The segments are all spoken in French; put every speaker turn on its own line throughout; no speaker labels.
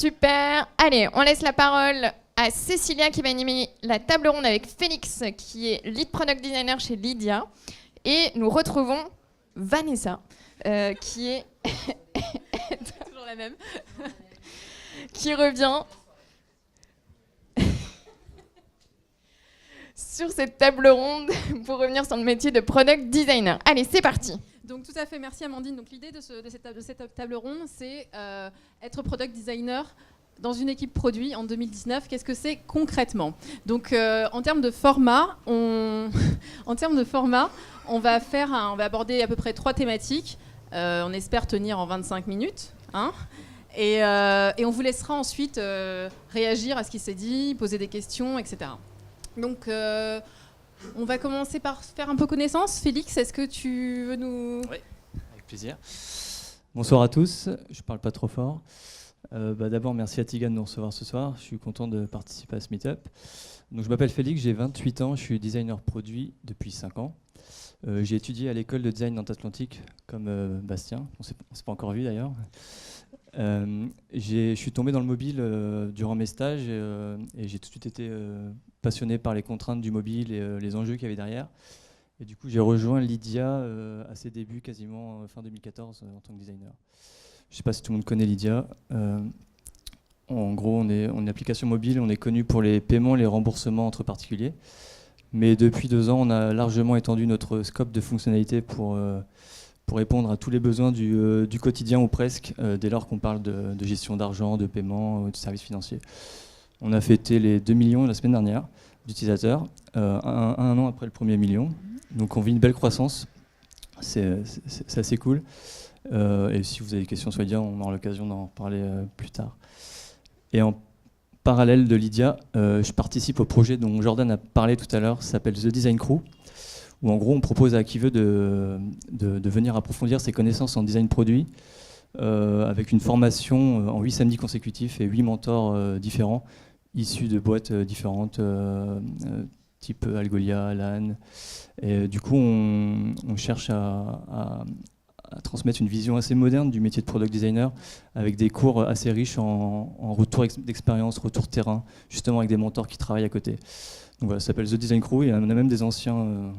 Super. Allez, on laisse la parole à Cécilia qui va animer la table ronde avec Félix, qui est lead product designer chez Lydia. Et nous retrouvons Vanessa, qui est toujours la même, qui revient sur cette table ronde pour revenir sur le métier de product designer. Allez, c'est parti.
Donc tout à fait, merci Amandine. Donc l'idée de cette table ronde, c'est être product designer dans une équipe produit en 2019. Qu'est-ce que c'est concrètement? Donc en termes de format, on va aborder à peu près 3 thématiques. On espère tenir en 25 minutes. Et on vous laissera ensuite réagir à ce qui s'est dit, poser des questions, etc. Donc on va commencer par faire un peu connaissance. Félix, est-ce que tu veux nous...
Oui, avec plaisir. Bonsoir à tous, je ne parle pas trop fort. D'abord, merci à Tigane de nous recevoir ce soir. Je suis content de participer à ce meet-up. Donc, je m'appelle Félix, j'ai 28 ans, je suis designer produit depuis 5 ans. J'ai étudié à l'école de design Nantes-Atlantique, comme Bastien, on ne s'est pas encore vu d'ailleurs. Je suis tombé dans le mobile durant mes stages et j'ai tout de suite été passionné par les contraintes du mobile et les enjeux qu'il y avait derrière. Et du coup, j'ai rejoint Lydia à ses débuts, quasiment fin 2014, en tant que designer. Je ne sais pas si tout le monde connaît Lydia. En gros, on est une application mobile, on est connu pour les paiements, les remboursements entre particuliers. Mais depuis 2 ans, on a largement étendu notre scope de fonctionnalités pour répondre à tous les besoins du quotidien ou presque, dès lors qu'on parle de gestion d'argent, de paiement, de services financiers. On a fêté les 2 millions la semaine dernière d'utilisateurs, un an après le premier million. Donc on vit une belle croissance, c'est assez cool. Et si vous avez des questions sur Lydia, on aura l'occasion d'en parler plus tard. Et en parallèle de Lydia, je participe au projet dont Jordan a parlé tout à l'heure, ça s'appelle The Design Crew, où en gros on propose à qui veut de venir approfondir ses connaissances en design produit, avec une formation en 8 samedis consécutifs et 8 mentors différents, issus de boîtes différentes, type Algolia, Alan. Et du coup, on cherche à transmettre une vision assez moderne du métier de product designer, avec des cours assez riches en retour d'expérience, retour terrain, justement avec des mentors qui travaillent à côté. Donc voilà, ça s'appelle The Design Crew, et on a même des anciennes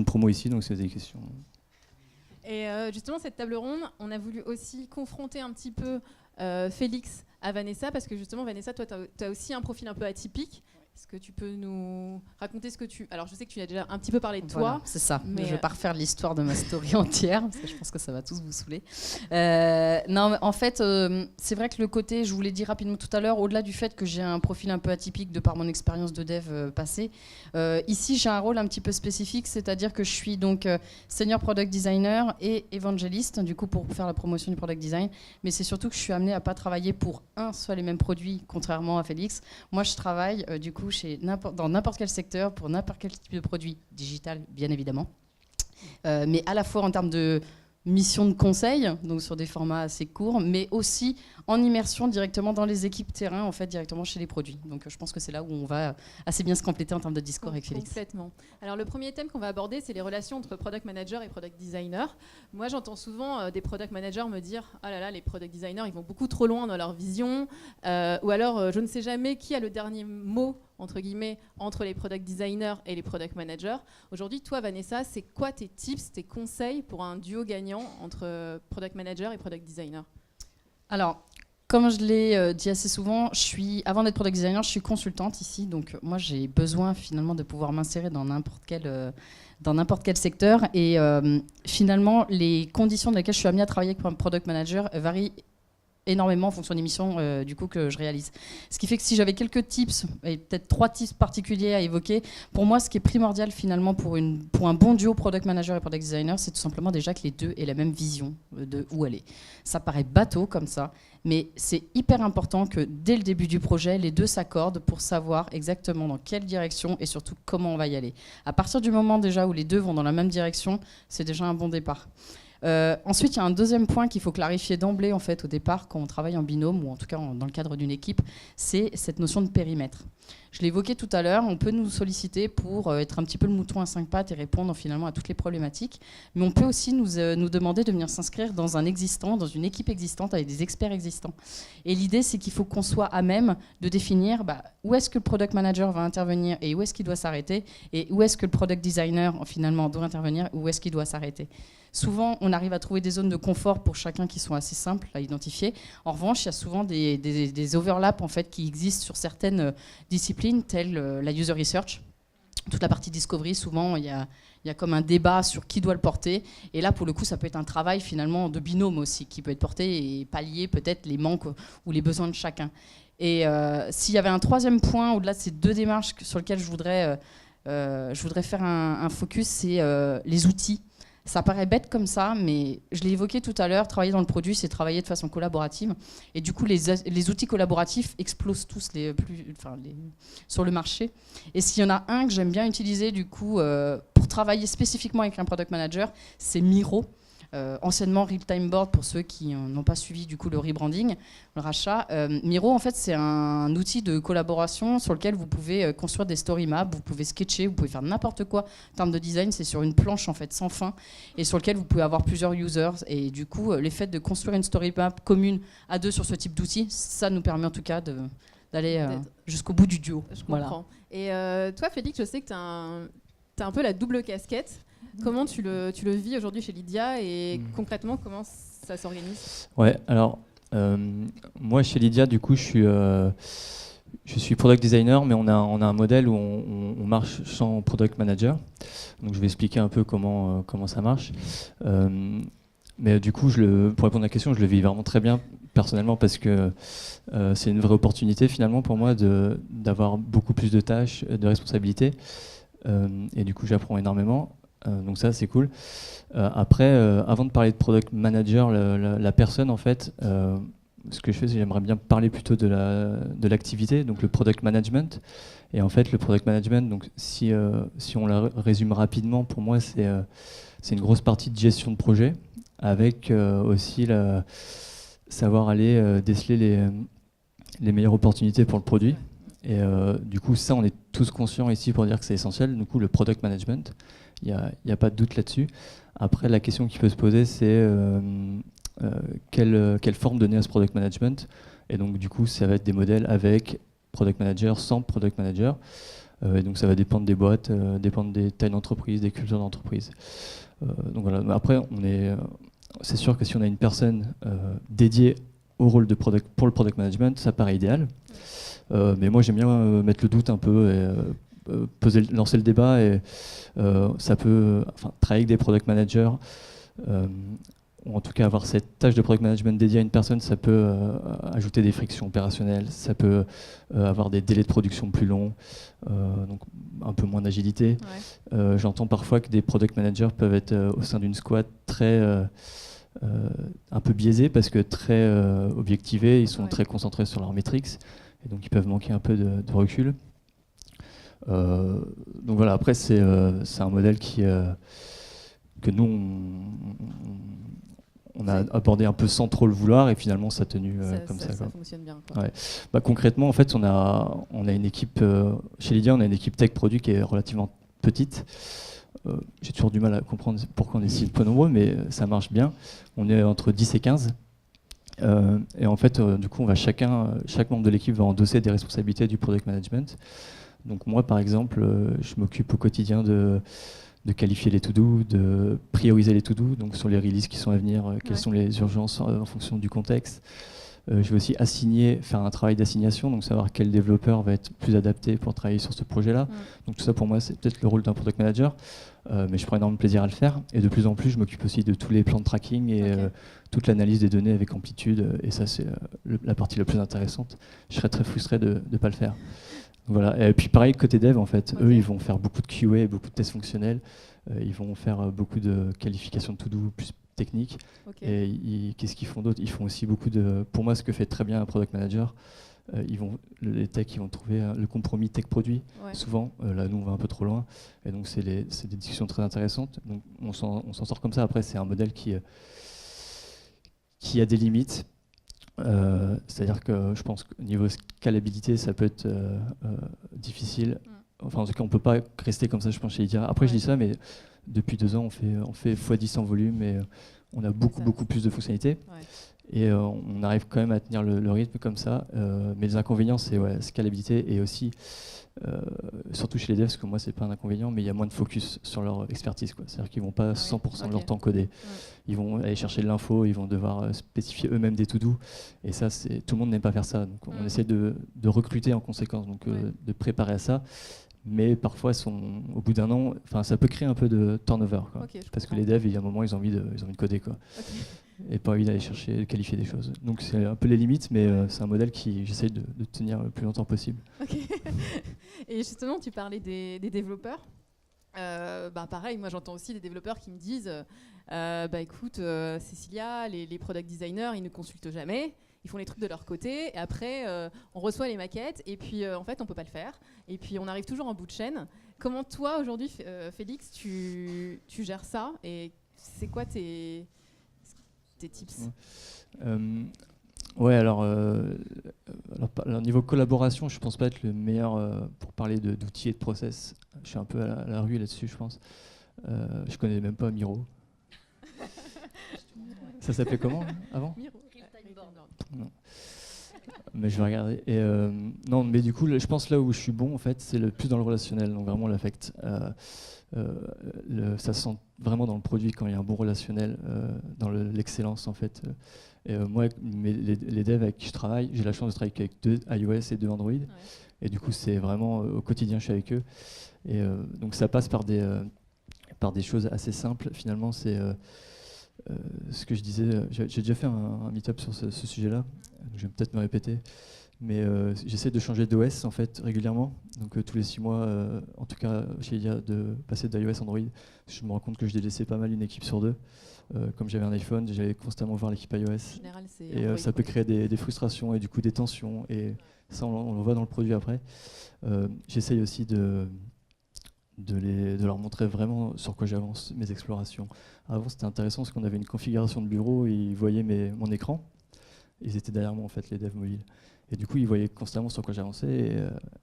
promos ici, donc c'est des questions.
Et justement, cette table ronde, on a voulu aussi confronter un petit peu Félix à Vanessa, parce que justement, Vanessa, toi, tu as aussi un profil un peu atypique. Est-ce que tu peux nous raconter ce que tu... Alors, je sais que tu as déjà un petit peu parlé de toi.
Voilà, c'est ça. Mais je ne vais pas refaire l'histoire de ma story entière, parce que je pense que ça va tous vous saouler. Non, mais en fait, c'est vrai que le côté, je vous l'ai dit rapidement tout à l'heure, au-delà du fait que j'ai un profil un peu atypique de par mon expérience de dev passée, ici, j'ai un rôle un petit peu spécifique, c'est-à-dire que je suis donc senior product designer et évangéliste, du coup, pour faire la promotion du product design. Mais c'est surtout que je suis amenée à ne pas travailler pour un seul et même produit, contrairement à Félix. Moi, je travaille, du coup, dans n'importe quel secteur, pour n'importe quel type de produit, digital bien évidemment, mais à la fois en termes de mission de conseil, donc sur des formats assez courts, mais aussi en immersion directement dans les équipes terrain, en fait, directement chez les produits. Donc je pense que c'est là où on va assez bien se compléter en termes de discours avec Félix.
Complètement. Alors le premier thème qu'on va aborder, c'est les relations entre product manager et product designer. Moi, j'entends souvent des product managers me dire « Ah là là, les product designers, ils vont beaucoup trop loin dans leur vision. » Ou alors, je ne sais jamais qui a le dernier mot entre guillemets, entre les product designers et les product managers. Aujourd'hui, toi, Vanessa, c'est quoi tes tips, tes conseils pour un duo gagnant entre product manager et product designer?
Alors, comme je l'ai dit assez souvent, avant d'être product designer, je suis consultante ici. Donc, moi, j'ai besoin finalement de pouvoir m'insérer dans n'importe quel secteur. Et finalement, les conditions dans lesquelles je suis amenée à travailler avec un product manager varient énormément en fonction des missions du coup, que je réalise. Ce qui fait que si j'avais quelques tips, et peut-être 3 tips particuliers à évoquer, pour moi, ce qui est primordial finalement pour un bon duo product manager et product designer, c'est tout simplement déjà que les deux aient la même vision de où aller. Ça paraît bateau comme ça, mais c'est hyper important que dès le début du projet, les deux s'accordent pour savoir exactement dans quelle direction et surtout comment on va y aller. À partir du moment déjà où les deux vont dans la même direction, c'est déjà un bon départ. Ensuite, il y a un deuxième point qu'il faut clarifier d'emblée en fait, au départ quand on travaille en binôme ou en tout cas dans le cadre d'une équipe, c'est cette notion de périmètre. Je l'évoquais tout à l'heure, on peut nous solliciter pour être un petit peu le mouton à 5 pattes et répondre finalement à toutes les problématiques, mais on peut aussi nous demander de venir s'inscrire dans un existant, dans une équipe existante avec des experts existants. Et l'idée, c'est qu'il faut qu'on soit à même de définir où est-ce que le product manager va intervenir et où est-ce qu'il doit s'arrêter, et où est-ce que le product designer finalement doit intervenir, où est-ce qu'il doit s'arrêter. Souvent, on arrive à trouver des zones de confort pour chacun qui sont assez simples à identifier. En revanche, il y a souvent des overlaps en fait, qui existent sur certaines disciplines, telles la user research. Toute la partie discovery, souvent, il y a comme un débat sur qui doit le porter. Et là, pour le coup, ça peut être un travail finalement de binôme aussi, qui peut être porté et pallier peut-être les manques ou les besoins de chacun. Et s'il y avait un troisième point, au-delà de ces deux démarches sur lesquelles je voudrais faire un focus, c'est les outils. Ça paraît bête comme ça, mais je l'ai évoqué tout à l'heure, travailler dans le produit, c'est travailler de façon collaborative. Et du coup, les outils collaboratifs explosent tous sur le marché. Et s'il y en a un que j'aime bien utiliser du coup, pour travailler spécifiquement avec un product manager, c'est Miro. Anciennement Real Time Board pour ceux qui n'ont pas suivi du coup le rebranding, le rachat. Miro en fait c'est un outil de collaboration sur lequel vous pouvez construire des story maps, vous pouvez sketcher, vous pouvez faire n'importe quoi en termes de design, c'est sur une planche en fait sans fin et sur lequel vous pouvez avoir plusieurs users et du coup l'effet de construire une story map commune à deux sur ce type d'outil, ça nous permet en tout cas d'aller jusqu'au bout du duo.
Je comprends. Voilà. Et toi Félix, je sais que tu as un peu la double casquette. Comment tu le vis aujourd'hui chez Lydia et concrètement, comment ça s'organise ?
Ouais, alors moi chez Lydia, du coup, je suis product designer, mais on a un modèle où on marche sans product manager. Donc je vais expliquer un peu comment ça marche. Mais du coup, pour répondre à la question, je le vis vraiment très bien personnellement parce que c'est une vraie opportunité finalement pour moi d'avoir beaucoup plus de tâches, de responsabilités. Et du coup, j'apprends énormément. Donc ça, c'est cool. Après, avant de parler de product manager, la personne, en fait, ce que je fais, c'est que j'aimerais bien parler plutôt de l'activité, donc le product management. Et en fait, le product management, donc si on la résume rapidement, pour moi, c'est une grosse partie de gestion de projet, avec aussi savoir aller déceler les meilleures opportunités pour le produit. Et du coup, ça, on est tous conscients ici pour dire que c'est essentiel. Du coup, le product management, il n'y a pas de doute là-dessus. Après, la question qui peut se poser, c'est quelle forme donner à ce product management. Et donc, du coup, ça va être des modèles avec product manager, sans product manager. Et donc, ça va dépendre des boîtes, dépendre des tailles d'entreprise, des cultures d'entreprise. Donc voilà. Après, c'est sûr que si on a une personne dédiée au rôle pour le product management, ça paraît idéal. Mais moi, j'aime bien mettre le doute un peu et lancer le débat. Et ça peut travailler avec des product managers, ou en tout cas avoir cette tâche de product management dédiée à une personne, ça peut ajouter des frictions opérationnelles, ça peut avoir des délais de production plus longs, donc un peu moins d'agilité. Ouais. J'entends parfois que des product managers peuvent être au sein d'une squad un peu biaisés parce que très objectivés, ils sont très concentrés sur leurs métriques et donc ils peuvent manquer un peu de recul. Donc voilà, après c'est un modèle que nous on a abordé un peu sans trop le vouloir et finalement ça a tenu comme ça.
Ça fonctionne bien. Quoi.
Ouais. Concrètement, en fait, on a une équipe chez Lydia, on a une équipe tech produit qui est relativement petite. J'ai toujours du mal à comprendre pourquoi on est si peu nombreux, mais ça marche bien. On est entre 10 et 15. Et en fait, du coup, chaque membre de l'équipe va endosser des responsabilités du product management. Donc moi, par exemple, je m'occupe au quotidien de qualifier les to-do, de prioriser les to-do, donc sur les releases qui sont à venir, quelles sont les urgences en fonction du contexte. Je vais aussi faire un travail d'assignation, donc savoir quel développeur va être plus adapté pour travailler sur ce projet-là. Donc tout ça, pour moi, c'est peut-être le rôle d'un product manager, mais je prends énormément de plaisir à le faire. Et de plus en plus, je m'occupe aussi de tous les plans de tracking et toute l'analyse des données avec amplitude. Et ça, c'est la partie la plus intéressante. Je serais très frustré de ne pas le faire. Voilà. Et puis pareil, côté dev, en fait, eux, ils vont faire beaucoup de QA, beaucoup de tests fonctionnels. Ils vont faire beaucoup de qualifications de to-do plus techniques. Et qu'est-ce qu'ils font d'autre ? Ils font aussi beaucoup de... Pour moi, ce que fait très bien un product manager, les techs, ils vont trouver le compromis tech-produit. Souvent, là, nous, on va un peu trop loin. Et donc, c'est des discussions très intéressantes. Donc, on s'en sort comme ça. Après, c'est un modèle qui a des limites. C'est-à-dire que je pense qu'au niveau scalabilité, ça peut être difficile. Enfin, en tout cas, on ne peut pas rester comme ça, je pense, chez Lydia. Après, je dis ça, mais depuis 2 ans, on fait x10 en volume et on a beaucoup plus de fonctionnalités.
Ouais.
Et on arrive quand même à tenir le rythme comme ça. Mais les inconvénients, c'est scalabilité et aussi, surtout chez les devs, parce que moi, c'est pas un inconvénient, mais il y a moins de focus sur leur expertise, quoi. C'est-à-dire qu'ils vont pas 100% de leur temps coder. Ils vont aller chercher de l'info, ils vont devoir spécifier eux-mêmes des to-do. Et ça, tout le monde n'aime pas faire ça. Donc on essaie de recruter en conséquence, donc de préparer à ça. Mais parfois, au bout d'un an, ça peut créer un peu de turnover, quoi. Parce que les devs, il y a un moment, ils ont envie de coder, quoi. Et pas envie d'aller chercher, de qualifier des choses. Donc c'est un peu les limites, mais c'est un modèle qui j'essaie de tenir le plus longtemps possible.
Okay. Et justement, tu parlais des développeurs. Pareil, moi j'entends aussi des développeurs qui me disent écoute, Cécilia, les product designers, ils ne consultent jamais. Ils font les trucs de leur côté, et après, on reçoit les maquettes, et puis en fait, on ne peut pas le faire. Et puis, on arrive toujours en bout de chaîne. Comment toi, aujourd'hui, Félix, tu gères ça? Et c'est quoi tes tips?
Alors, niveau collaboration, je ne pense pas être le meilleur pour parler d'outils et de process. Je suis un peu à la rue là-dessus, je pense. Je ne connais même pas Miro. Ça s'appelait comment avant?
Miro.
Non. Mais je vais regarder. Et non, mais du coup, je pense là où je suis bon, en fait, c'est le plus dans le relationnel, donc vraiment l'affect. Ça se sent vraiment dans le produit quand il y a un bon relationnel, dans l'excellence, en fait. Et moi, les devs avec qui je travaille, j'ai la chance de travailler avec 2 iOS et 2 Android. Ouais. Et du coup, c'est vraiment au quotidien, je suis avec eux. Et donc, ça passe par des choses assez simples. Finalement, c'est ce que je disais. J'ai déjà fait un meet-up sur ce sujet-là. Je vais peut-être me répéter. Mais j'essaie de changer d'OS en fait régulièrement. Donc tous les 6 mois, en tout cas chez Lydia, de passer d'iOS à Android. Je me rends compte que je délaissais pas mal une équipe sur 2. Comme j'avais un iPhone, j'allais constamment voir l'équipe iOS. En général, et Android, ça peut créer des frustrations et du coup des tensions. Et ça, on le voit dans le produit après. J'essaye aussi de leur montrer vraiment sur quoi j'avance, mes explorations. Avant, c'était intéressant parce qu'on avait une configuration de bureau et ils voyaient mon écran. Ils étaient derrière moi, en fait, les devs mobiles. Et du coup, ils voyaient constamment sur quoi j'avançais.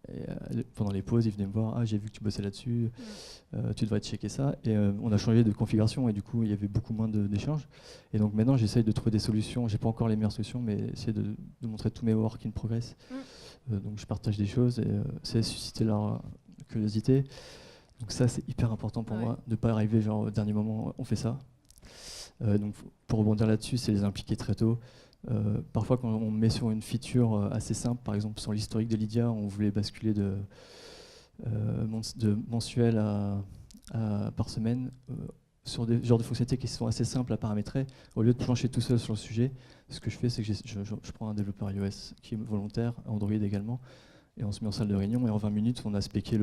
Et pendant les pauses, ils venaient me voir. Ah, j'ai vu que tu bossais là-dessus. Tu devrais checker ça. Et on a changé de configuration. Et du coup, il y avait beaucoup moins d'échanges. Et donc maintenant, j'essaye de trouver des solutions. J'ai pas encore les meilleures solutions, mais essayer de montrer tous mes work in progress. Donc je partage des choses et c'est susciter leur curiosité. Donc ça, c'est hyper important pour moi, de ne pas arriver genre au dernier moment, on fait ça. Donc pour rebondir là-dessus, c'est les impliquer très tôt. Parfois, quand on met sur une feature assez simple, par exemple sur l'historique de Lydia, on voulait basculer de mensuel par semaine sur des genres de fonctionnalités qui sont assez simples à paramétrer. Au lieu de plancher tout seul sur le sujet, ce que je fais, c'est que je prends un développeur iOS qui est volontaire, Android également, et on se met en salle de réunion et en 20 minutes, on a spéqué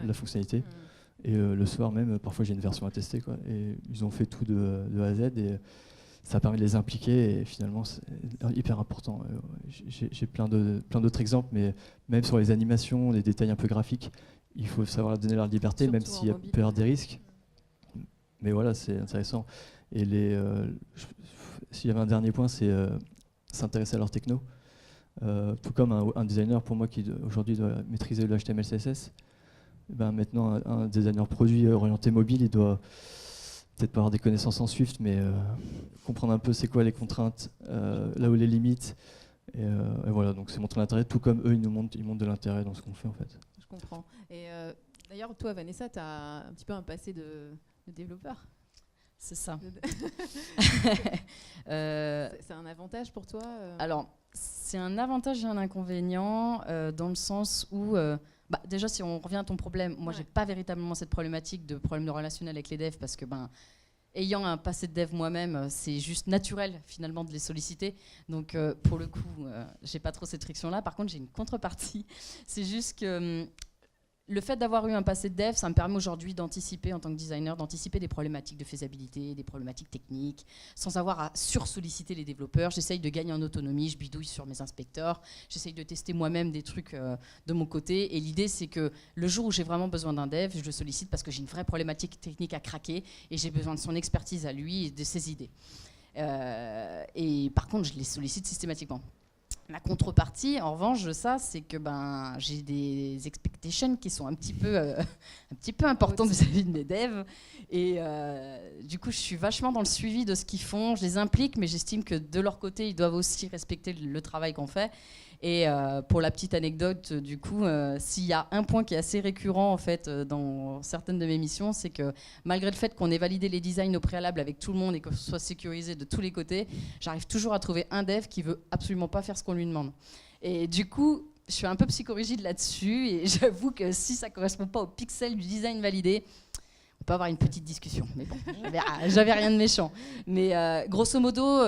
la fonctionnalité. Et le soir même, parfois j'ai une version à tester, quoi. Et ils ont fait tout de A à Z et ça permet de les impliquer et finalement c'est hyper important. J'ai plein d'autres exemples, mais même sur les animations, les détails un peu graphiques, il faut savoir leur donner leur liberté, surtout même s'il peut y avoir des risques. Mais voilà, c'est intéressant. Et s'il y avait un dernier point, c'est s'intéresser à leur techno. Tout comme un designer, pour moi, qui aujourd'hui doit maîtriser le HTML, CSS, maintenant, un designer produit orienté mobile, il doit peut-être pas avoir des connaissances en Swift, mais comprendre un peu c'est quoi les contraintes, là où les limites. Et voilà, donc c'est montrer l'intérêt, tout comme eux, ils montrent de l'intérêt dans ce qu'on fait en fait.
Je comprends. Et d'ailleurs, toi, Vanessa, tu as un petit peu un passé de développeur.
C'est ça.
C'est un avantage pour toi
Alors, c'est un avantage et un inconvénient dans le sens où, déjà, si on revient à ton problème, moi, j'ai pas véritablement cette problématique de problème de relationnel avec les devs parce que, ayant un passé de dev moi-même, c'est juste naturel finalement de les solliciter. Donc, pour le coup, j'ai pas trop cette friction-là. Par contre, j'ai une contrepartie. C'est juste que le fait d'avoir eu un passé de dev, ça me permet aujourd'hui d'anticiper, en tant que designer, d'anticiper des problématiques de faisabilité, des problématiques techniques, sans avoir à sursolliciter les développeurs. J'essaye de gagner en autonomie, je bidouille sur mes inspecteurs, j'essaye de tester moi-même des trucs de mon côté. Et l'idée, c'est que le jour où j'ai vraiment besoin d'un dev, je le sollicite parce que j'ai une vraie problématique technique à craquer et j'ai besoin de son expertise à lui et de ses idées. Et par contre, je les sollicite systématiquement. La contrepartie, en revanche, de ça, c'est que j'ai des expectations qui sont un petit peu importantes vis-à-vis de mes devs. Et du coup, je suis vachement dans le suivi de ce qu'ils font. Je les implique, mais j'estime que de leur côté, ils doivent aussi respecter le travail qu'on fait. Et pour la petite anecdote, du coup, s'il y a un point qui est assez récurrent en fait dans certaines de mes missions, c'est que malgré le fait qu'on ait validé les designs au préalable avec tout le monde et que ce soit sécurisé de tous les côtés, j'arrive toujours à trouver un dev qui veut absolument pas faire ce qu'on lui demande. Et du coup, je suis un peu psychorigide là-dessus et j'avoue que si ça correspond pas au pixel du design validé, on peut avoir une petite discussion, mais bon, j'avais rien de méchant. Mais grosso modo,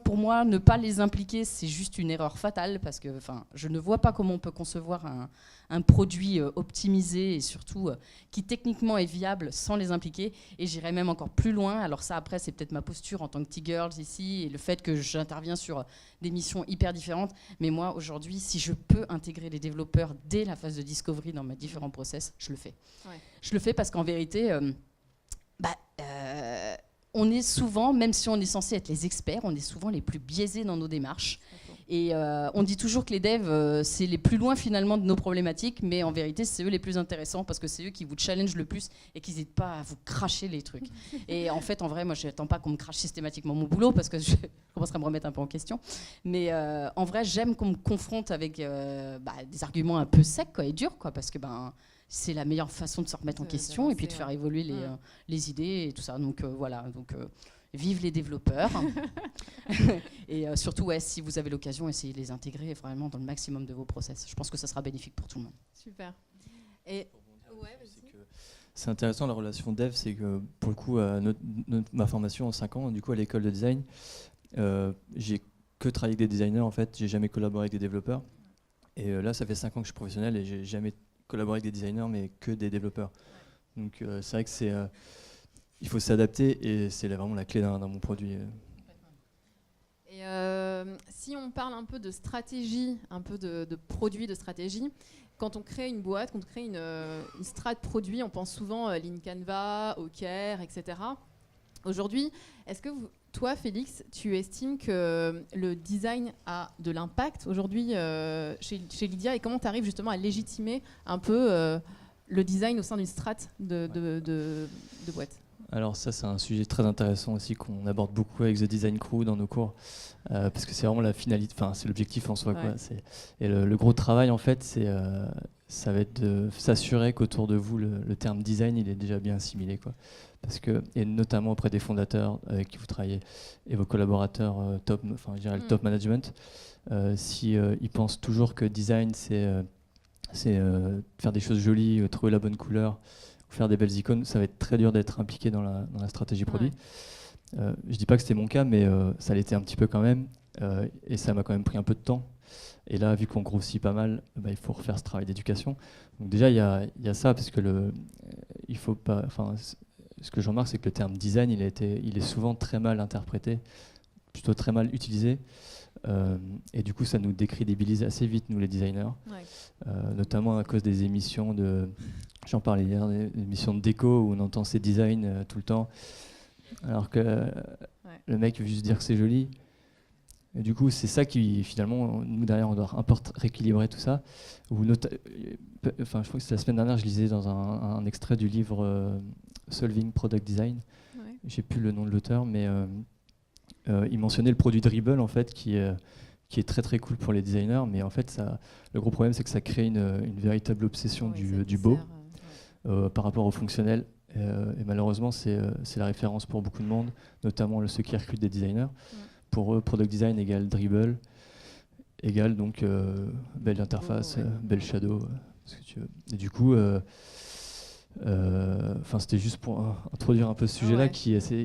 pour moi, ne pas les impliquer, c'est juste une erreur fatale parce que je ne vois pas comment on peut concevoir un produit optimisé et surtout qui techniquement est viable sans les impliquer. Et j'irais même encore plus loin. Alors ça, après, c'est peut-être ma posture en tant que T-Girls ici et le fait que j'interviens sur des missions hyper différentes. Mais moi, aujourd'hui, si je peux intégrer les développeurs dès la phase de discovery dans mes différents process, je le fais. Ouais. Je le fais parce qu'en vérité, on est souvent, même si on est censé être les experts, on est souvent les plus biaisés dans nos démarches. Et on dit toujours que les devs, c'est les plus loin finalement de nos problématiques, mais en vérité, c'est eux les plus intéressants parce que c'est eux qui vous challengent le plus et qui n'hésitent pas à vous cracher les trucs. Et en fait, en vrai, moi, je n'attends pas qu'on me crache systématiquement mon boulot parce que je commencerai à me remettre un peu en question. Mais en vrai, j'aime qu'on me confronte avec des arguments un peu secs et durs, parce que c'est la meilleure façon de se remettre en question et puis de faire évoluer les idées et tout ça. Donc voilà. Donc, vive les développeurs. Et surtout, si vous avez l'occasion, essayez de les intégrer vraiment dans le maximum de vos process. Je pense que ça sera bénéfique pour tout le monde.
Super. Et
c'est intéressant la relation dev, c'est que pour le coup, ma formation en 5 ans, du coup à l'école de design, j'ai que travaillé avec des designers en fait, j'ai jamais collaboré avec des développeurs. Et là, ça fait 5 ans que je suis professionnel et j'ai jamais collaboré avec des designers, mais que des développeurs. Donc c'est vrai que il faut s'adapter et c'est vraiment la clé d'un bon produit.
Et si on parle un peu de stratégie, un peu de produit, de stratégie, quand on crée une boîte, quand on crée une strat produit, on pense souvent Lean Canva, OKR, etc. Aujourd'hui, est-ce que toi, Félix, tu estimes que le design a de l'impact aujourd'hui chez Lydia et comment tu arrives justement à légitimer un peu le design au sein d'une strat de boîte ?
Alors ça, c'est un sujet très intéressant aussi qu'on aborde beaucoup avec The Design Crew dans nos cours, parce que c'est vraiment la finalité, c'est l'objectif en soi.
Ouais.
Quoi. Et le gros travail, en fait, ça va être de s'assurer qu'autour de vous, le terme design, il est déjà bien assimilé. Quoi. Parce que, et notamment auprès des fondateurs avec qui vous travaillez et vos collaborateurs top, je dirais le top management, si ils pensent toujours que design, c'est faire des choses jolies, trouver la bonne couleur, faire des belles icônes, ça va être très dur d'être impliqué dans la stratégie produit. Ouais. Je dis pas que c'était mon cas, mais ça l'était un petit peu quand même, et ça m'a quand même pris un peu de temps. Et là, vu qu'on grossit pas mal, il faut refaire ce travail d'éducation. Donc déjà, il y a ça, parce que il faut pas. Ce que je remarque, c'est que le terme design, il est souvent très mal interprété, plutôt très mal utilisé. Et du coup, ça nous décrédibilise assez vite, nous les designers, notamment à cause des émissions j'en parlais hier, des émissions de déco où on entend ces designs tout le temps, alors que le mec veut juste dire que c'est joli. Et du coup, c'est ça qui, finalement, nous derrière, on doit rééquilibrer tout ça. Je crois que c'est la semaine dernière, je lisais dans un extrait du livre Solving Product Design. J'ai plus le nom de l'auteur, mais il mentionnait le produit Dribble en fait, qui est très très cool pour les designers, mais en fait le gros problème c'est que ça crée une véritable obsession du beau par rapport au fonctionnel, et malheureusement c'est la référence pour beaucoup de monde, notamment ceux qui recrutent des designers. Pour eux, product design égale Dribble, égale donc belle interface, belle shadow, ce que tu veux. Et du coup c'était juste pour introduire un peu ce sujet-là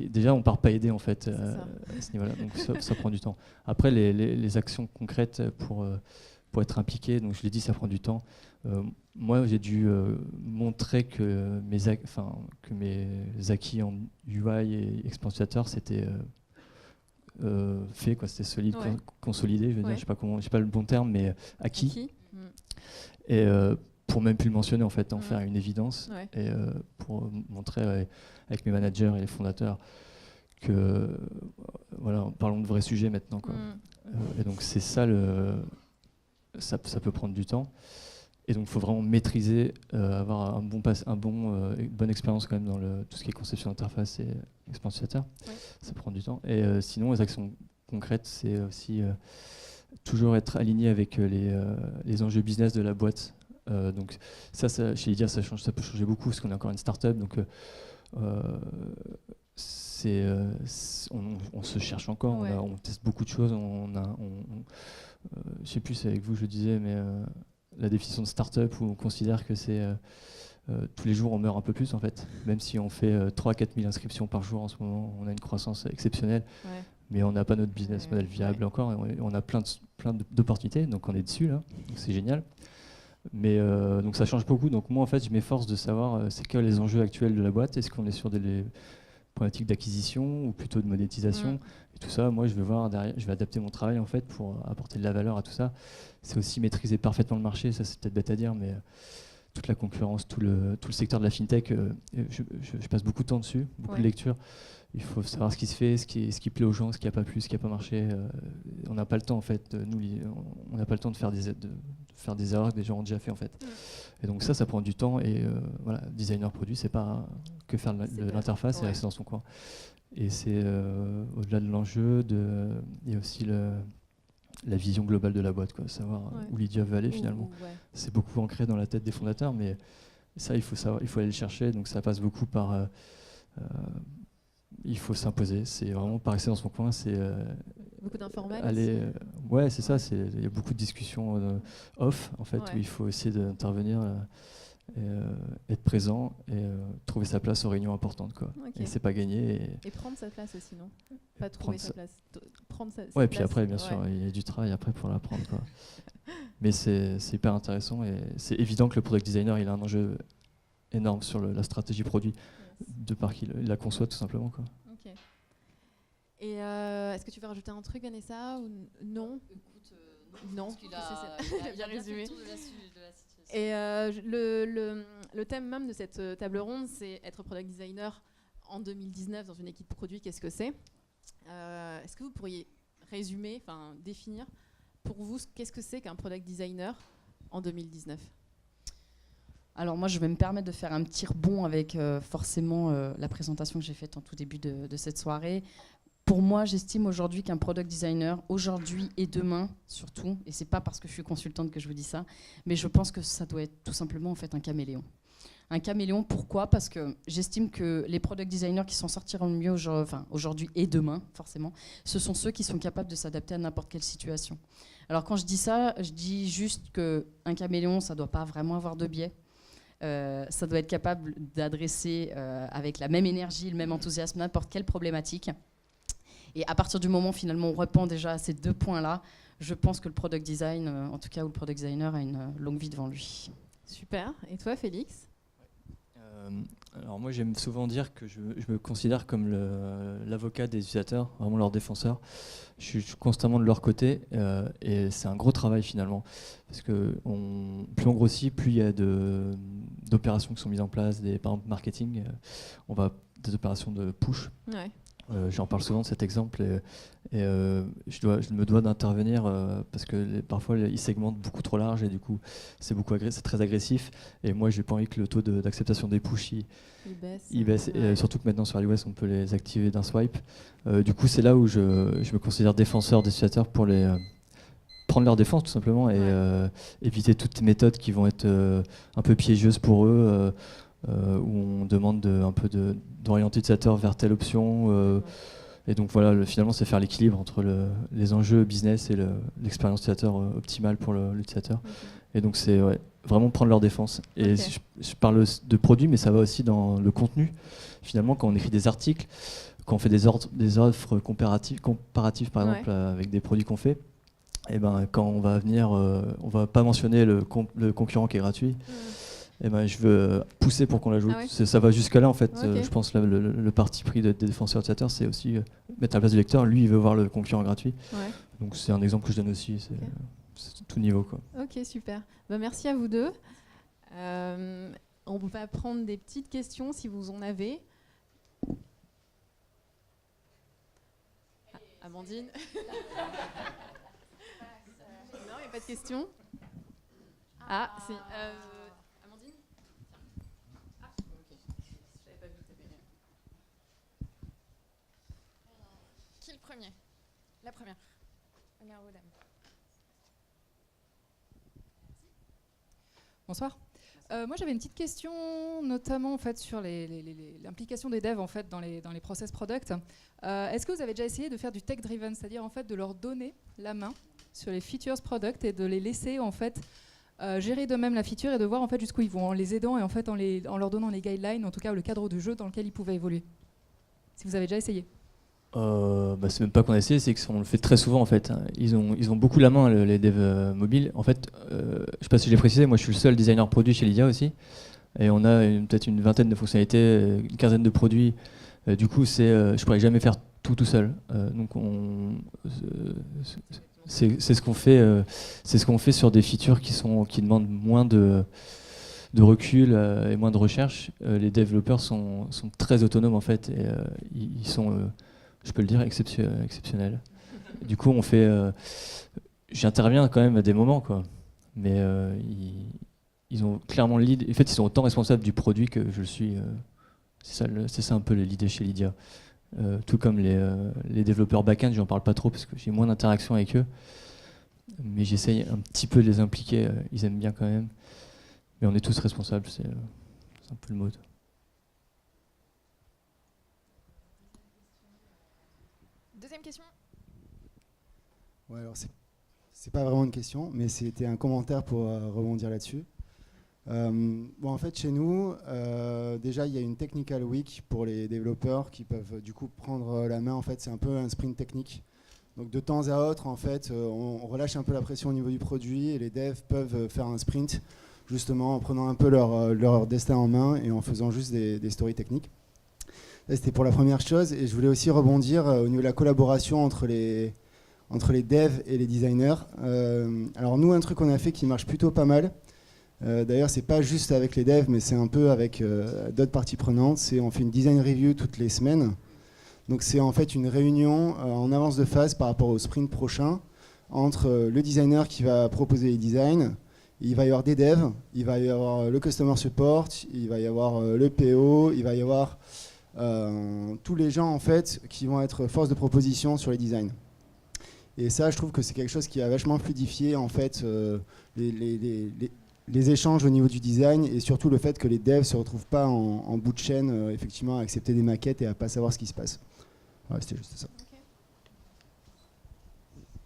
déjà on part pas aider en fait à ce niveau-là, donc ça prend du temps. Après les actions concrètes pour être impliqué, donc je l'ai dit, ça prend du temps. Moi j'ai dû montrer que mes acquis en UI et expérience utilisateur c'était fait, c'était solide, consolidé, je veux dire, je sais pas le bon terme, mais acquis. Et pour même plus le mentionner en fait, en faire une évidence, et pour montrer avec mes managers et les fondateurs voilà, parlons de vrais sujets maintenant, quoi. Et donc c'est ça, ça peut prendre du temps. Et donc il faut vraiment maîtriser, avoir une bonne expérience quand même dans tout ce qui est conception d'interface et expérience utilisateur.
Ouais.
Ça prend du temps. Et sinon, les actions concrètes, c'est aussi toujours être aligné avec les enjeux business de la boîte. Donc ça, chez Lydia, ça peut changer beaucoup parce qu'on est encore une start-up. Donc on se cherche encore,
Ouais.
on teste beaucoup de choses. Je sais plus, c'est avec vous que je le disais, mais la définition de start-up où on considère que c'est tous les jours on meurt un peu plus en fait. Même si on fait 3-4 000 inscriptions par jour en ce moment, on a une croissance exceptionnelle, mais on n'a pas notre business model viable encore. Et on a plein d'opportunités, donc on est dessus là, donc c'est génial. Mais donc ça change beaucoup. Donc moi en fait je m'efforce de savoir c'est quels les enjeux actuels de la boîte. Est-ce qu'on est sur des problématiques d'acquisition ou plutôt de monétisation et tout ça, moi je vais voir derrière, je vais adapter mon travail en fait pour apporter de la valeur à tout ça. C'est aussi maîtriser parfaitement le marché, ça c'est peut-être bête à dire, mais toute la concurrence, tout le secteur de la fintech, je passe beaucoup de temps dessus, beaucoup de lectures. Il faut savoir ce qui se fait, ce qui plaît aux gens, ce qui n'a pas plu, ce qui n'a pas marché. On n'a pas le temps en fait, on n'a pas le temps de faire des erreurs que des gens ont déjà fait en fait. Et donc ça prend du temps et voilà, designer produit, c'est pas que faire l'interface et rester dans son coin. Et c'est au-delà de l'enjeu, il y a aussi la vision globale de la boîte, quoi, savoir où Lydia veut aller finalement. C'est beaucoup ancré dans la tête des fondateurs, mais ça il faut aller le chercher. Donc ça passe beaucoup par il faut s'imposer. C'est vraiment pas rester dans son coin. C'est
beaucoup d'informations.
Ouais, c'est ça. Il y a beaucoup de discussions off en fait où il faut essayer d'intervenir, être présent et trouver sa place aux réunions importantes, quoi. Et c'est pas gagné.
Et prendre sa place aussi, non ? Pas trouver sa place. Prendre sa
ouais,
place.
puis après, bien sûr, il y a du travail après pour la prendre, quoi. Mais c'est hyper intéressant et c'est évident que le product designer, il a un enjeu énorme sur la stratégie produit, de par qu'il la conçoit tout simplement, quoi.
Ok. Et est-ce que tu veux rajouter un truc, Vanessa, ou non ?
Écoute,
non.
Il a
bien résumé.
fait le tour de la situation.
Et le thème même de cette table ronde, c'est être product designer en 2019 dans une équipe produit. Qu'est-ce que c'est ? Est-ce que vous pourriez résumer, enfin définir pour vous qu'est-ce que c'est qu'un product designer en 2019 ?
Alors moi, je vais me permettre de faire un petit rebond avec forcément la présentation que j'ai faite en tout début de cette soirée. Pour moi, j'estime aujourd'hui qu'un product designer, aujourd'hui et demain surtout, et c'est pas parce que je suis consultante que je vous dis ça, mais je pense que ça doit être tout simplement en fait un caméléon. Un caméléon, pourquoi ? Parce que j'estime que les product designers qui s'en sortiront le mieux aujourd'hui et demain, forcément, ce sont ceux qui sont capables de s'adapter à n'importe quelle situation. Alors quand je dis ça, je dis juste qu'un caméléon, ça ne doit pas vraiment avoir de biais. Ça doit être capable d'adresser avec la même énergie, le même enthousiasme, n'importe quelle problématique. Et à partir du moment où finalement on répond déjà à ces deux points-là, je pense que le product design, en tout cas où le product designer a une longue vie devant lui.
Super. Et toi, Félix ?
Alors moi j'aime souvent dire que je me considère comme l'avocat des utilisateurs, vraiment leur défenseur. Je suis constamment de leur côté et c'est un gros travail finalement parce que plus on grossit, plus il y a d'opérations qui sont mises en place, par exemple marketing, on va des opérations de push.
Ouais.
J'en parle souvent de cet exemple et je me dois d'intervenir parce que parfois ils segmentent beaucoup trop large et du coup c'est très agressif et moi j'ai pas envie que le taux d'acceptation des push il baisse et surtout que maintenant sur iOS on peut les activer d'un swipe. Du coup c'est là où je me considère défenseur des utilisateurs pour prendre leur défense tout simplement et éviter toutes les méthodes qui vont être un peu piégeuses pour eux. Où on demande d'orienter l'utilisateur vers telle option. Et donc voilà, finalement, c'est faire l'équilibre entre les enjeux business et l'expérience utilisateur optimale pour l'utilisateur. Okay. Et donc c'est vraiment prendre leur défense. Et je parle de produits, mais ça va aussi dans le contenu. Finalement, quand on écrit des articles, quand on fait des offres comparatives par exemple, avec des produits qu'on fait, et ben, quand on va venir, on va pas mentionner le concurrent qui est gratuit. Eh ben, je veux pousser pour qu'on l'ajoute. Ah ouais. Ça va jusqu'à là en fait. Je pense le parti pris des défenseurs utilisateurs, c'est aussi mettre à la place du lecteur. Lui, il veut voir le concurrent gratuit. Ouais. Donc c'est un exemple que je donne aussi. C'est tout niveau, quoi.
Ok, super. Ben, merci à vous deux. On va prendre des petites questions si vous en avez. Amandine. Non, il n'y a pas de question. Ah, si. Amandine. Ah, ok. Je n'avais pas vu que tu avais...
Qui le premier? La première. Honneur aux dames.
Bonsoir. Moi, j'avais une petite question, notamment en fait sur l'implication des devs en fait dans les process product. Est-ce que vous avez déjà essayé de faire du tech driven, c'est-à-dire en fait de leur donner la main sur les features product et de les laisser en fait gérer d'eux-mêmes la feature et de voir en fait jusqu'où ils vont en les aidant et en fait en leur donnant les guidelines, en tout cas le cadre de jeu dans lequel ils pouvaient évoluer. Si vous avez déjà essayé.
C'est même pas qu'on a essayé, c'est qu'on le fait très souvent en fait. Ils ont beaucoup la main les devs mobiles. En fait, je sais pas si je l'ai précisé, moi je suis le seul designer produit chez Lydia aussi, et on a peut-être une vingtaine de fonctionnalités, une quinzaine de produits. Du coup, je pourrais jamais faire tout seul. Donc c'est ce qu'on fait, c'est ce qu'on fait sur des features qui demandent moins de recul et moins de recherche. Les développeurs sont très autonomes en fait, et ils sont je peux le dire, exceptionnel. Du coup, j'interviens quand même à des moments, quoi. Mais ils ont clairement le lead. En fait, ils sont autant responsables du produit que je le suis. C'est ça un peu l'idée chez Lydia. Tout comme les développeurs back-end, j'en parle pas trop parce que j'ai moins d'interaction avec eux. Mais j'essaye un petit peu de les impliquer. Ils aiment bien quand même. Mais on est tous responsables, c'est un peu le mode.
Deuxième question.
Ouais, alors c'est pas vraiment une question, mais c'était un commentaire pour rebondir là-dessus. En fait, chez nous, déjà, il y a une technical week pour les développeurs qui peuvent du coup prendre la main. En fait, c'est un peu un sprint technique. Donc, de temps à autre, en fait, on relâche un peu la pression au niveau du produit et les devs peuvent faire un sprint, justement, en prenant un peu leur destin en main et en faisant juste des stories techniques. Là, c'était pour la première chose, et je voulais aussi rebondir au niveau de la collaboration entre les devs et les designers. Alors nous, un truc qu'on a fait qui marche plutôt pas mal, d'ailleurs c'est pas juste avec les devs, mais c'est un peu avec d'autres parties prenantes, c'est on fait une design review toutes les semaines. Donc c'est en fait une réunion en avance de phase par rapport au sprint prochain, entre le designer qui va proposer les designs, il va y avoir des devs, il va y avoir le customer support, il va y avoir le PO, il va y avoir tous les gens en fait qui vont être force de proposition sur les designs. Et ça, je trouve que c'est quelque chose qui a vachement fluidifié en fait les échanges au niveau du design, et surtout le fait que les devs se retrouvent pas en bout de chaîne, effectivement, à accepter des maquettes et à pas savoir ce qui se passe. Ouais, c'était juste ça.
Okay.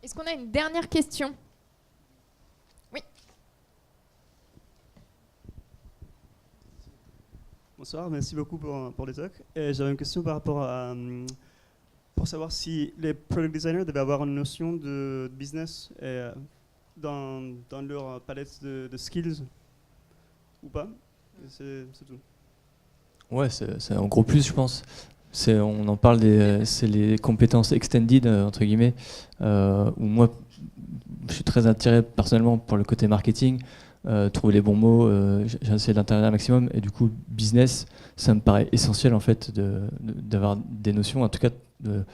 Est-ce qu'on a une dernière question? Oui.
Bonsoir, merci beaucoup pour les talks. J'avais une question par rapport à pour savoir si les product designers devaient avoir une notion de business dans leur palette de skills ou pas. C'est tout.
Ouais, c'est un gros plus, je pense. On en parle c'est les compétences extended entre guillemets, où moi je suis très attiré personnellement pour le côté marketing. Trouver les bons mots, j'essaie d'intervenir un maximum, et du coup business, ça me paraît essentiel en fait d'avoir des notions, en tout cas de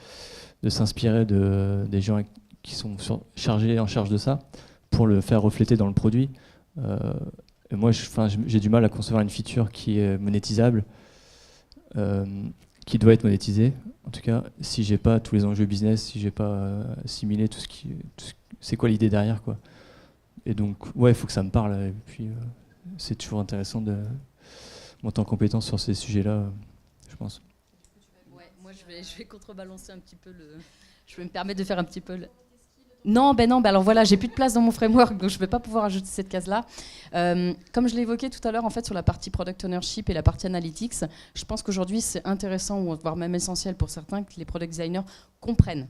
s'inspirer des gens qui sont en charge de ça pour le faire refléter dans le produit. Et moi j'ai du mal à concevoir une feature qui est monétisable, qui doit être monétisée, en tout cas si j'ai pas tous les enjeux business, si j'ai pas assimilé c'est quoi l'idée derrière, quoi. Et donc, ouais, il faut que ça me parle. Et puis, c'est toujours intéressant de monter en compétence sur ces sujets-là, je pense.
Ouais, moi, je vais contrebalancer un petit peu Je vais me permettre de faire un petit peu Non, alors voilà, j'ai plus de place dans mon framework, donc je ne vais pas pouvoir ajouter cette case-là. Comme je l'évoquais tout à l'heure, en fait, sur la partie product ownership et la partie analytics, je pense qu'aujourd'hui, c'est intéressant, voire même essentiel pour certains, que les product designers comprennent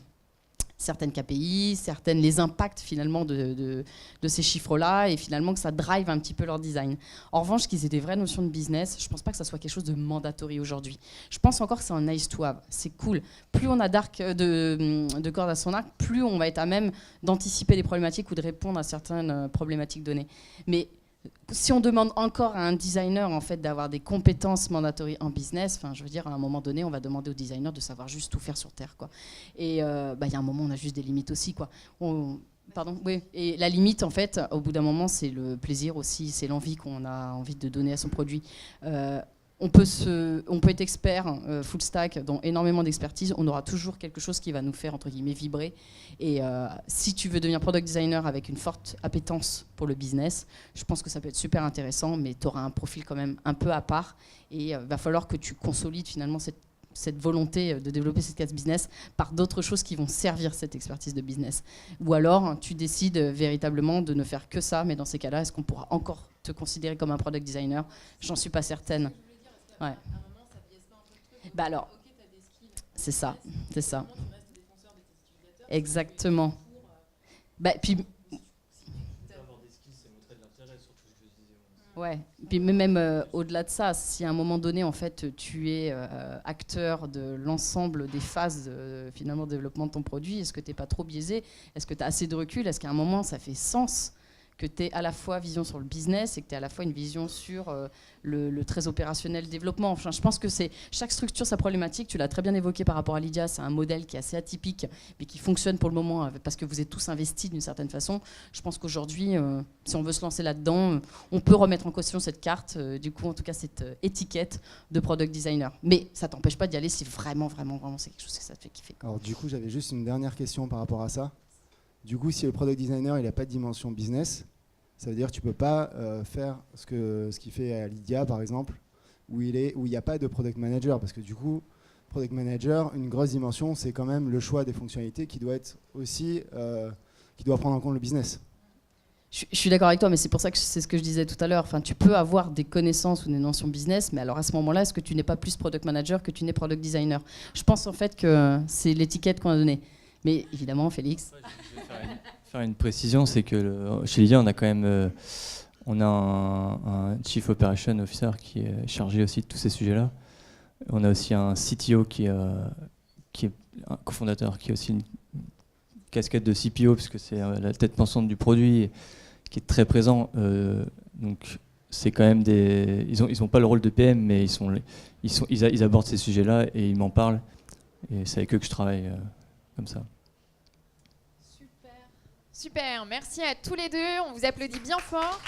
certaines KPI, les impacts finalement de ces chiffres-là, et finalement que ça drive un petit peu leur design. En revanche, qu'ils aient des vraies notions de business, je ne pense pas que ça soit quelque chose de mandatory aujourd'hui. Je pense encore que c'est un nice to have, c'est cool. Plus on a de cordes à son arc, plus on va être à même d'anticiper des problématiques ou de répondre à certaines problématiques données. Mais si on demande encore à un designer en fait d'avoir des compétences mandatory en business, enfin je veux dire à un moment donné on va demander au designer de savoir juste tout faire sur terre quoi. Et il y a un moment on a juste des limites aussi quoi. Pardon, oui. Et la limite en fait au bout d'un moment c'est le plaisir aussi, c'est l'envie qu'on a envie de donner à son produit. On peut être expert full stack dans énormément d'expertise, on aura toujours quelque chose qui va nous faire entre guillemets vibrer. Et si tu veux devenir product designer avec une forte appétence pour le business, je pense que ça peut être super intéressant, mais tu auras un profil quand même un peu à part et va falloir que tu consolides finalement cette volonté de développer cette case business par d'autres choses qui vont servir cette expertise de business. Ou alors tu décides véritablement de ne faire que ça, mais dans ces cas-là, est-ce qu'on pourra encore te considérer comme un product designer? J'en suis pas certaine. Ouais. Bah alors, c'est ça. Exactement. Bah, puis, ouais. Puis même au-delà de ça, si à un moment donné, en fait, tu es acteur de l'ensemble des phases finalement de développement de ton produit, est-ce que tu n'es pas trop biaisé? Est-ce que tu as assez de recul? Est-ce qu'à un moment, ça fait sens que tu aies à la fois vision sur le business et que tu aies à la fois une vision sur le très opérationnel développement. Enfin, je pense que chaque structure sa problématique. Tu l'as très bien évoqué par rapport à Lydia, c'est un modèle qui est assez atypique, mais qui fonctionne pour le moment parce que vous êtes tous investis d'une certaine façon. Je pense qu'aujourd'hui, si on veut se lancer là-dedans, on peut remettre en question cette carte, du coup, en tout cas, cette étiquette de product designer. Mais ça t'empêche pas d'y aller si vraiment c'est quelque chose que ça te fait kiffer.
Alors du coup, j'avais juste une dernière question par rapport à ça. Du coup, si le product designer il n'a pas de dimension business, ça veut dire que tu ne peux pas faire ce qu'il fait à Lydia, par exemple, où il n'y a pas de product manager. Parce que du coup, product manager, une grosse dimension, c'est quand même le choix des fonctionnalités qui doit être aussi, qui doit prendre en compte le business.
Je suis d'accord avec toi, mais c'est pour ça que c'est ce que je disais tout à l'heure. Enfin, tu peux avoir des connaissances ou des notions business, mais alors à ce moment-là, est-ce que tu n'es pas plus product manager que tu n'es product designer? Je pense en fait que c'est l'étiquette qu'on a donnée. Mais évidemment, Félix.
Je vais faire une précision, c'est que chez Lydia, on a quand même un Chief Operation Officer qui est chargé aussi de tous ces sujets-là. On a aussi un CTO qui est un cofondateur, qui a aussi une casquette de CPO, puisque c'est la tête pensante du produit, qui est très présent. Donc c'est quand même ils ont pas le rôle de PM, mais ils abordent ces sujets-là et ils m'en parlent. Et c'est avec eux que je travaille comme ça.
Super, merci à tous les deux, on vous applaudit bien fort.